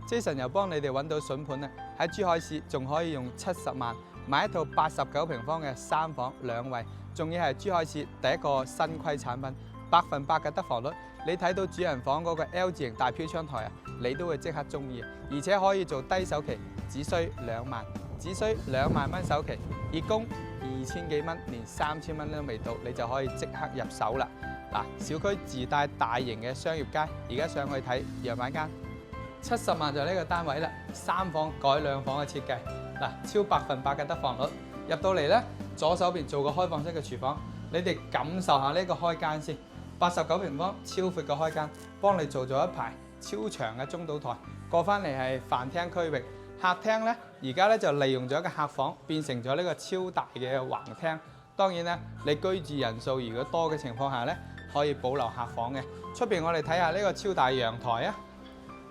Jason 又幫你哋揾到筍盤啦！喺珠海市仲可以用70萬買一套89平方嘅3房2衛，仲要係珠海市第一個新規產品，100%嘅得房率。你睇到主人房嗰個 L 字型大飄窗台啊，你都會即刻中意，而且可以做低首期，只需2萬，只需2萬蚊首期，月供2000幾蚊，連3000蚊都未到，你就可以即刻入手啦！嗱，小區自帶大型嘅商業街，而家上去睇樣板間。70萬就呢個單位啦，3房改2房嘅設計，嗱，超100%嘅得房率。入到嚟咧，左手邊做個開放式嘅廚房，你哋感受下呢個開間先。89平方超闊嘅開間，幫你做咗一排超長嘅中島台。過翻嚟係飯廳區域，客廳咧而家咧就利用咗一個客房，變成咗呢個超大嘅橫廳。當然咧，你居住人數如果多嘅情況下咧，可以保留客房嘅。出邊我哋睇下呢個超大陽台啊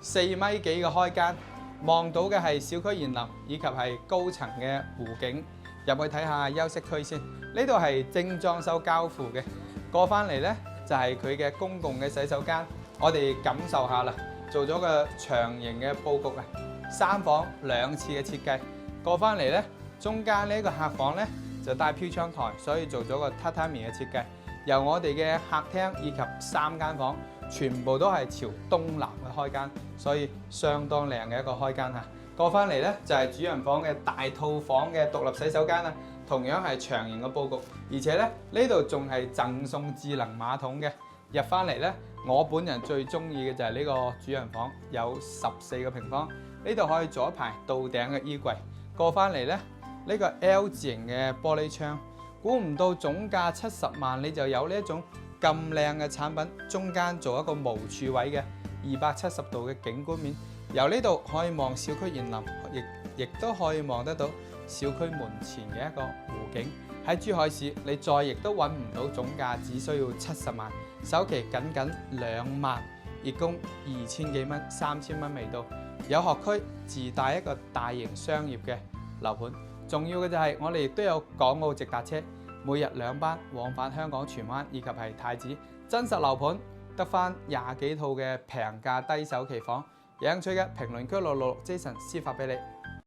！4米幾嘅開間，望到嘅係小區園林以及係高層嘅湖景。入去睇下休息區先，呢度係精裝修交付嘅。過翻嚟呢，就係佢嘅公共嘅洗手間，我哋感受下啦。做咗個長形嘅佈局啊，3房2廁嘅設計。過翻嚟呢，中間呢個客房呢，就帶飄窗台，所以做咗個榻榻米嘅設計。由我哋嘅客廳以及3間房，全部都係朝東南嘅開間，所以相當靚嘅一個開間嚇。過翻嚟呢，就係主人房嘅大套房嘅獨立洗手間啦，同樣係長形嘅佈局，而且咧呢度仲係贈送智能馬桶嘅。入翻嚟呢，我本人最中意嘅就係呢個主人房，有14個平方，呢度可以做一排到頂嘅衣櫃。過翻嚟呢，呢個 L 字型嘅玻璃窗。估唔到總價70萬，你就有呢一種咁靚嘅產品，中間做一個無柱位嘅270度嘅景觀面，由呢度可以望小區園林，亦都可以望得到小區門前嘅一個湖景。喺珠海市，你再亦都揾唔到總價，只需要70萬，首期僅2萬，月供2000幾蚊，3000蚊未到。有學區，自帶一個大型商業嘅樓盤。重要嘅就係我哋亦都有港澳直達車，每日2班往返香港荃灣以及係太子。真實樓盤得返20幾套嘅平價低首期房，有興趣嘅評論區666 Jason 私發俾你。